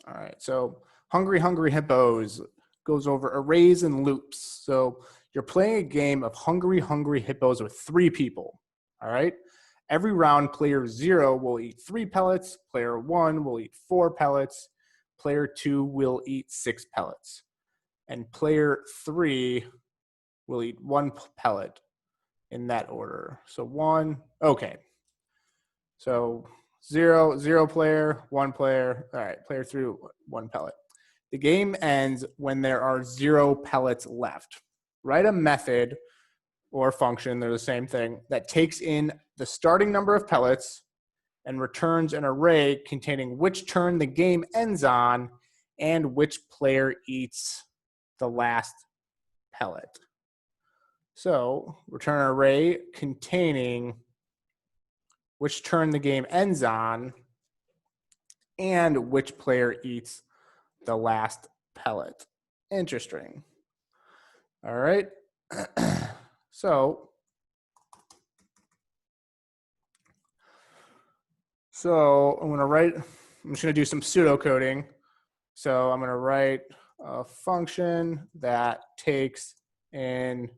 All right, so Hungry Hungry Hippos goes over arrays and loops. So you're playing a game of Hungry Hungry Hippos with 3 people. All right. Every round, player 0 will eat 3 pellets. Player 1 will eat 4 pellets. Player 2 will eat 6 pellets. And player 3 will eat 1 pellet in that order. So 1, okay. So 0 player, 1 player. All right, player 3, 1 pellet. The game ends when there are 0 pellets left. Write a method or function, they're the same thing, that takes in the starting number of pellets and returns an array containing which turn the game ends on and which player eats the last pellet. So return an array containing which turn the game ends on and which player eats the last pellet. Interesting. All right. So I'm just going to do some pseudo coding. So I'm going to write a function that takes in,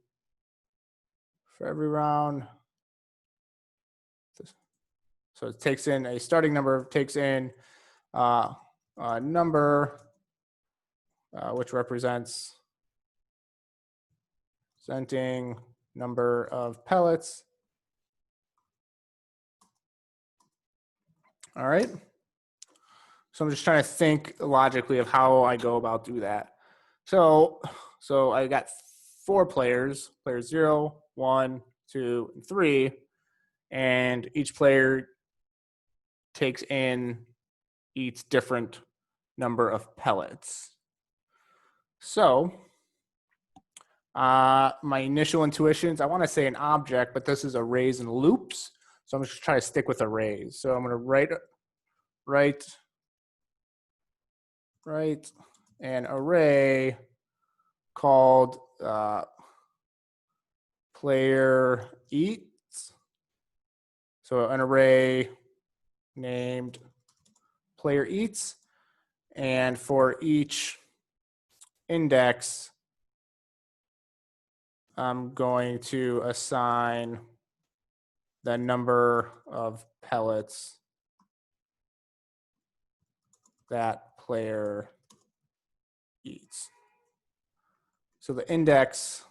for every round, so it takes in a starting number, takes in a number which representing number of pellets. All right. So I'm just trying to think logically of how I go about do that. So I got 4 players, player 0, 1, 2, and 3, and each player takes in each different number of pellets. So my initial intuitions, I want to say an object, but this is arrays and loops. So I'm just trying to stick with arrays. So I'm going to write an array called player eats. So an array named player eats, and for each index, I'm going to assign the number of pellets that player eats. So the index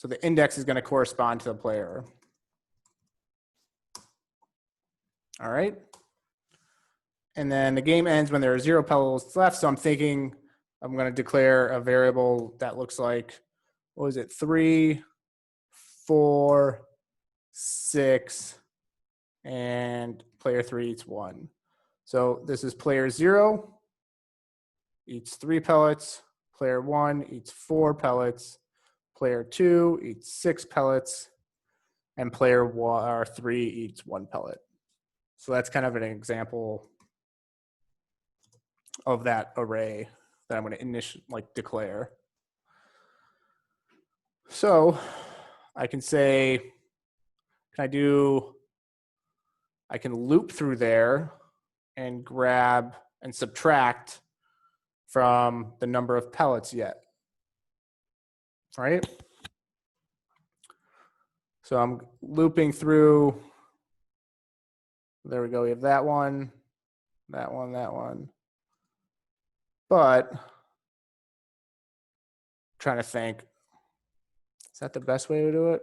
is going to correspond to the player. All right. And then the game ends when there are 0 pellets left. So I'm thinking I'm going to declare a variable that looks like, what was it? 3, 4, 6, and player 3 eats 1. So this is player 0 eats 3 pellets. Player 1 eats 4 pellets. Player 2 eats 6 pellets. And player 3 eats 1 pellet. So that's kind of an example of that array that I'm going to initially declare. So I can say, I can loop through there and grab and subtract from the number of pellets yet, right? So I'm looping through, there we go, we have that one, that one, that one. But I'm trying to think, is that the best way to do it?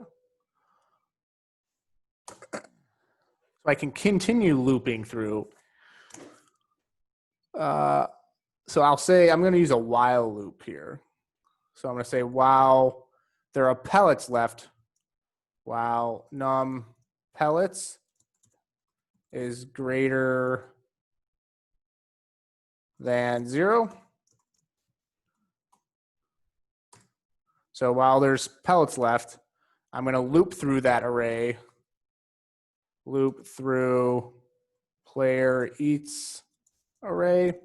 So I can continue looping through. So I'll say I'm going to use a while loop here. So I'm going to say while there are pellets left, while num pellets is greater than 0. So while there's pellets left, I'm going to loop through that array, loop through player eats array,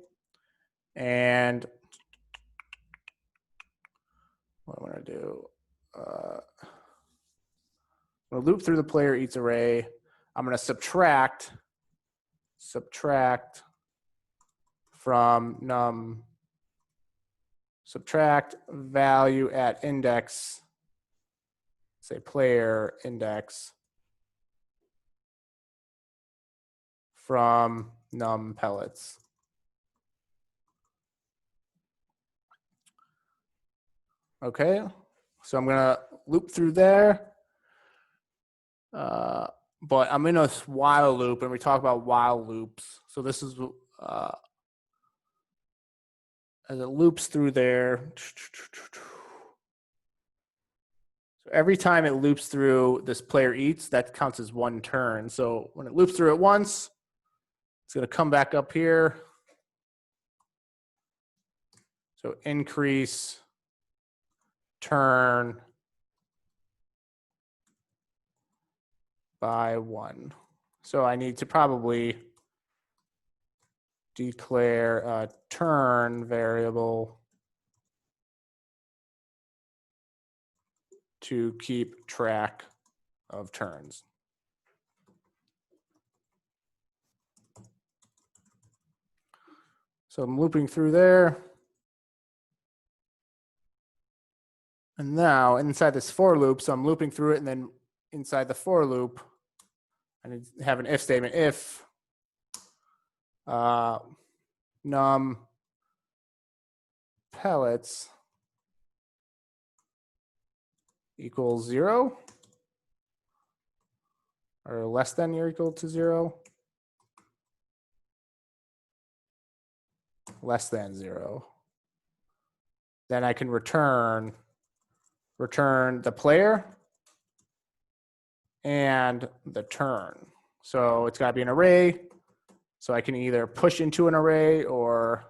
and what I'm going to do, I'm going to loop through the player eats array. I'm going to subtract from num subtract value at index, say player index, from num pellets. Okay, so I'm gonna loop through there. But I'm in a while loop, and we talk about while loops. So this is as it loops through there. So every time it loops through this player eats, that counts as one turn. So when it loops through it once, it's going to come back up here. So increase turn by 1. So I need to probably declare a turn variable to keep track of turns. So I'm looping through there. And now inside this for loop, so I'm looping through it, and then inside the for loop, I need to have an if statement. If num pellets equals 0 or less than or equal to 0, less than 0, then I can return the player and the turn. So it's got to be an array. So I can either push into an array or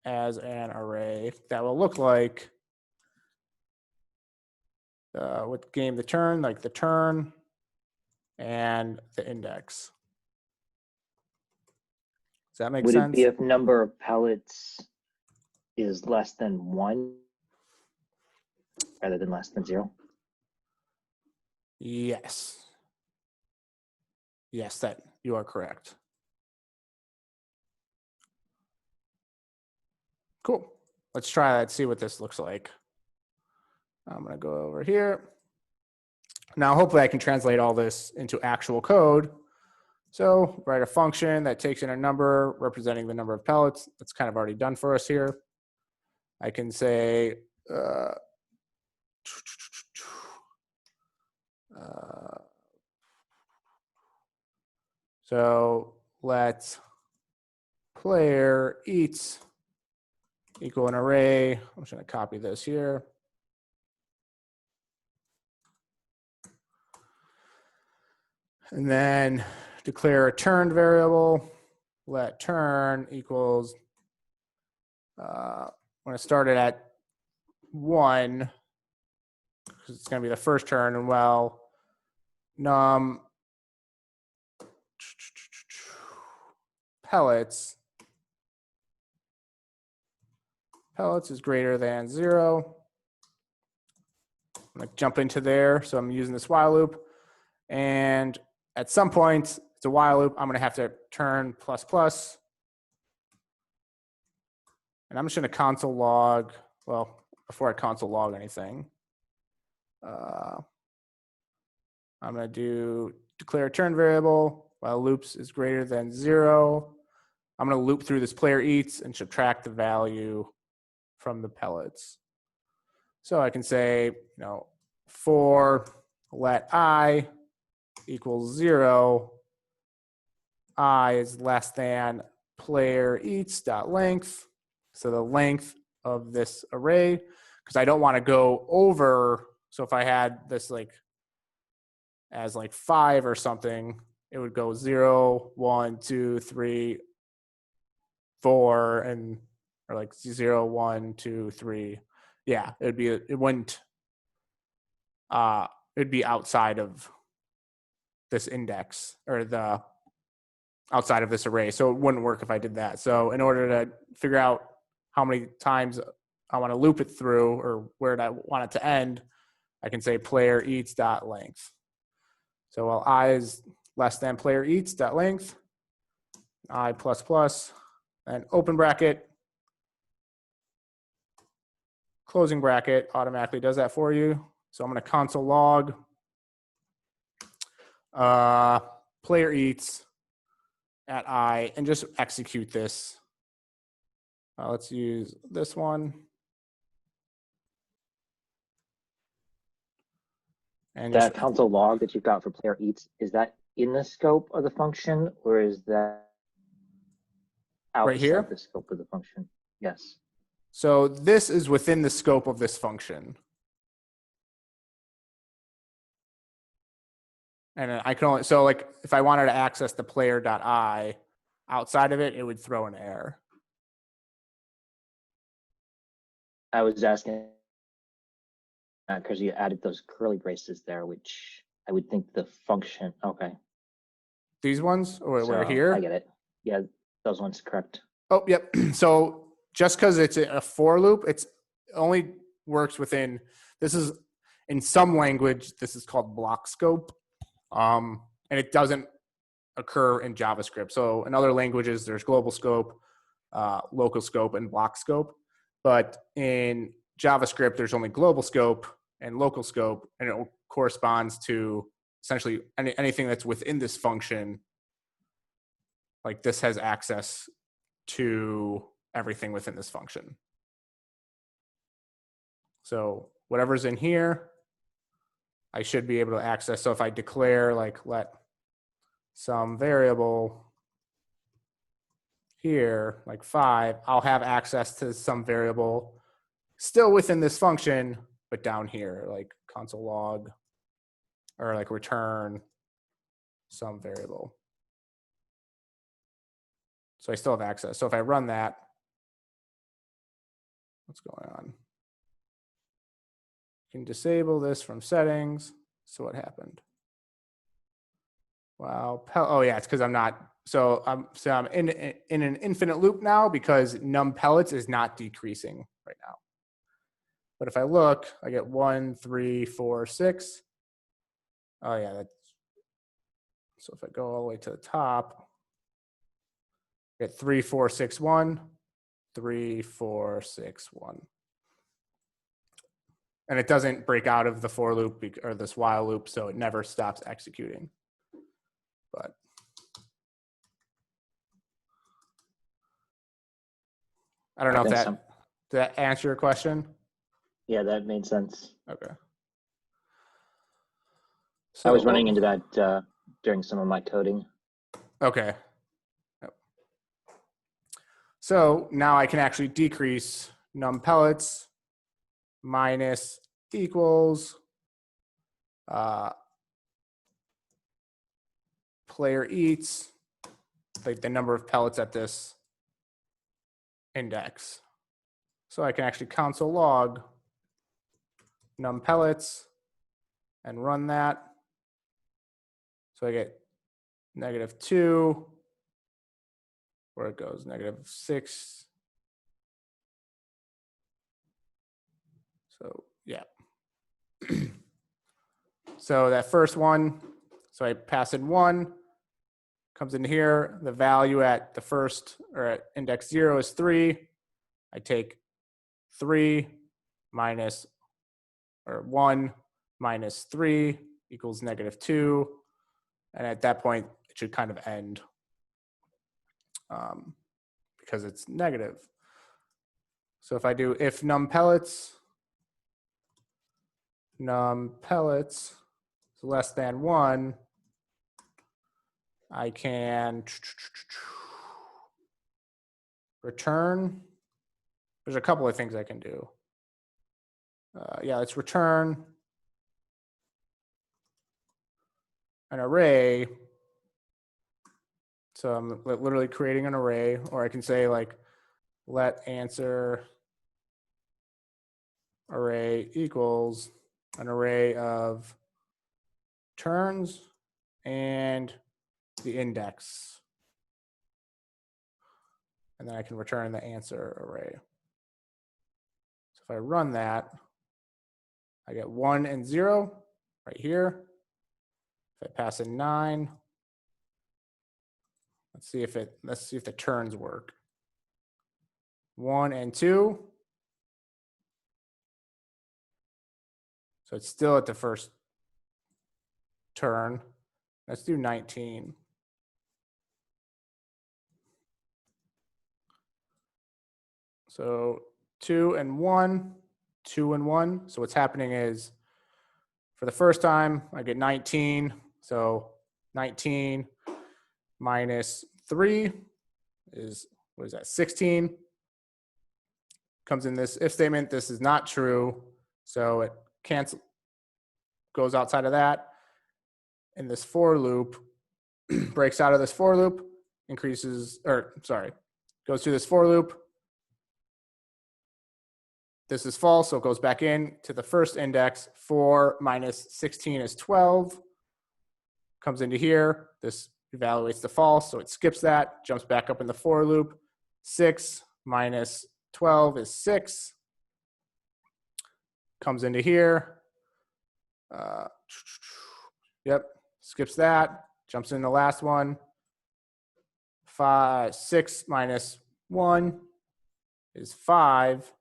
as an array that will look like what game the turn, like the turn and the index. Does that make sense? Would it be if number of pellets is less than 1 rather than less than 0? Yes. Yes, that you are correct. Cool. Let's try that, see what this looks like. I'm going to go over here. Now, hopefully I can translate all this into actual code. So write a function that takes in a number representing the number of pellets. That's kind of already done for us here. I can say, so let player eats equal an array. I'm just going to copy this here. And then declare a turn variable. Let turn equals, when I started at 1, because it's going to be the first turn, and well, num pellets is greater than 0. I'm going to jump into there. So I'm using this while loop. And at some point, it's a while loop. I'm going to have to turn plus plus. And I'm just going to console log. Well, before I console log anything, I'm going to declare a turn variable while loops is greater than 0. I'm going to loop through this player eats and subtract the value from the pellets. So I can say, for let I equals 0, I is less than player eats dot length. So the length of this array, because I don't want to go over. So if I had this as 5 or something, it would go 0, 1, 2, 3, 4, and or 0, 1, 2, 3. Yeah, it'd be outside of this index or the outside of this array. So it wouldn't work if I did that. So in order to figure out how many times I want to loop it through or where I want it to end, I can say player eats dot length. So while I is less than player eats dot length, I plus plus, and open bracket, closing bracket automatically does that for you. So I'm going to console log player eats at I and just execute this. Let's use this one. And that console log that you've got for player eats, is that in the scope of the function, or is that outside right here? the scope of the function? Yes. So this is within the scope of this function. And I can only, so like if I wanted to access the player.I outside of it, it would throw an error. I was asking because you added those curly braces there, which I would think the function, okay. These ones, or So we're here. I get it. Yeah, those ones correct. Oh, yep. So just because it's a for loop, it's only works within, this is in some language, this is called block scope. And it doesn't occur in JavaScript. So in other languages, there's global scope, local scope, and block scope. But in JavaScript, there's only global scope and local scope, and it corresponds to essentially anything that's within this function. Like this has access to everything within this function. So whatever's in here, I should be able to access. So if I declare like let some variable here, like 5, I'll have access to some variable still within this function, but down here, like console log or like return some variable. So I still have access. So if I run that, what's going on? You can disable this from settings. So what happened? Wow. Oh yeah, it's because I'm not. So I'm in an infinite loop now because num pellets is not decreasing right now. But if I look, I get 1, 3, 4, 6. Oh yeah, that's. So if I go all the way to the top, I get 3, 4, 6, 1, 3, 4, 6, 1. And it doesn't break out of the for loop or this while loop, so it never stops executing. But I don't know if that, did that answer your question? Yeah, that made sense. Okay. So I was running into that during some of my coding. Okay. Yep. So now I can actually decrease num pellets minus equals player eats, like the number of pellets at this index. So I can actually console log num pellets and run that. So I get -2, where it goes, -6. So yeah. So that first one, so I pass in 1, comes in here. The value at the first or at index 0 is 3. I take 3 minus or 1 minus 3 equals -2. And at that point, it should kind of end because it's negative. So if I do if num pellets is less than 1, I can return. There's a couple of things I can do. Yeah, let's return an array. So I'm literally creating an array, or I can say like let answer array equals an array of turns and the index. And then I can return the answer array. So if I run that, I get 1 and 0 right here. If I pass in 9, Let's see if the turns work. 1 and 2. So it's still at the first turn. Let's do 19. So 2 and 1, 2 and 1. So what's happening is for the first time, I get 19. So 19 minus 3 is, what is that, 16. Comes in this if statement. This is not true. So it goes outside of that. And this for loop breaks out of this for loop, goes through this for loop. This is false, so it goes back in to the first index. 4 minus 16 is 12. Comes into here. This evaluates the false, so it skips that, jumps back up in the for loop. 6 minus 12 is 6. Comes into here. Skips that, jumps in the last one. 6 minus 1 is 5.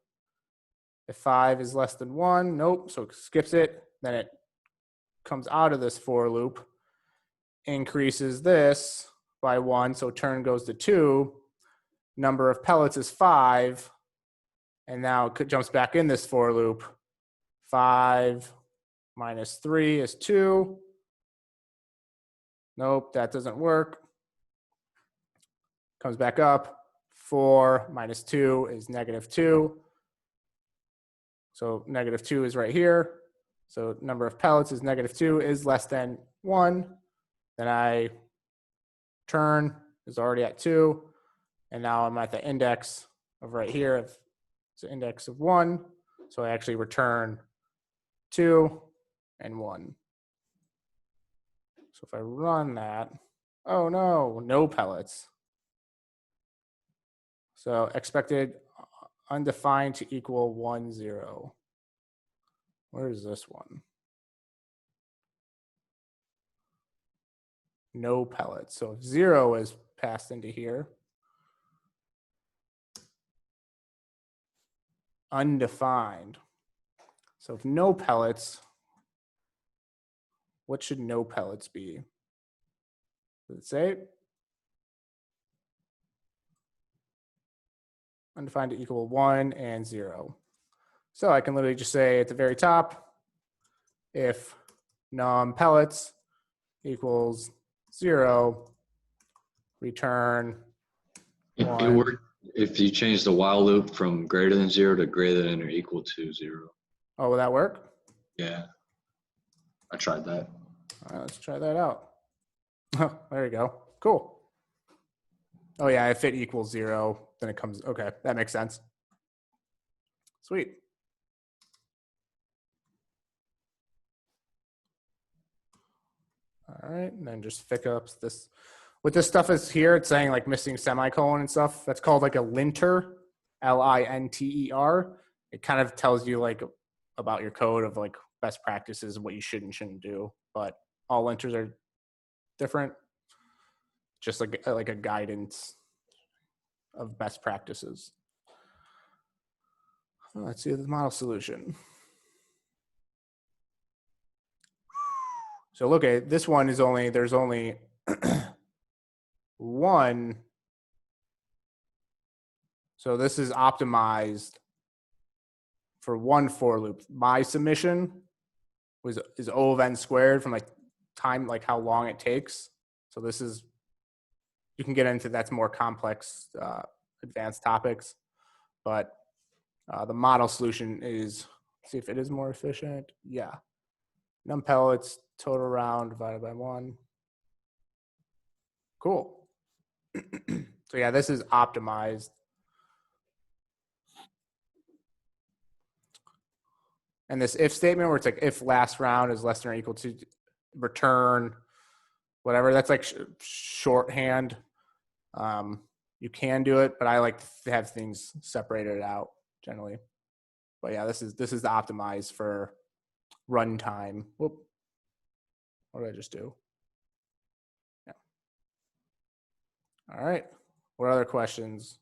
If 5 is less than 1, nope, so it skips it. Then it comes out of this for loop, increases this by 1, so turn goes to 2. Number of pellets is 5, and now it jumps back in this for loop. 5 minus 3 is 2. Nope, that doesn't work. Comes back up. 4 minus 2 is negative 2. So negative 2 is right here. So number of pellets is negative 2 is less than 1. Then I turn is already at 2. And now I'm at the index of right here. It's an index of 1. So I actually return 2 and 1. So if I run that, oh no, no pellets. So expected undefined to equal 1, 0. Where is this one? No pellets. So if 0 is passed into here, undefined. So if no pellets, what should no pellets be? Does it say? Undefined to equal 1 and 0. So I can literally just say at the very top, if num pellets equals 0, return 1. It worked if you change the while loop from greater than 0 to greater than or equal to 0. Oh, will that work? Yeah, I tried that. All right, let's try that out. Oh, there you go. Cool. Oh yeah, if it equals 0, then it comes, okay, that makes sense. Sweet. All right, and then just pick up this. What this stuff is here, it's saying like missing semicolon and stuff. That's called like a linter, L-I-N-T-E-R. It kind of tells you like about your code of like best practices, what you should and shouldn't do. But all linters are different. Just like a guidance of best practices. Let's see the model solution. So look at this one is only, there's only one. So this is optimized for one for loop. My submission is O of n squared from like time, like how long it takes. So this is, you can get into, that's more complex, advanced topics, but the model solution is, see if it is more efficient. Yeah. Num pellets, total round divided by 1. Cool. So yeah, this is optimized. And this if statement where it's like if last round is less than or equal to return, whatever, that's like shorthand. You can do it, but I like to have things separated out generally. But yeah, this is the optimized for runtime. Whoop. What did I just do? Yeah. All right. What other questions?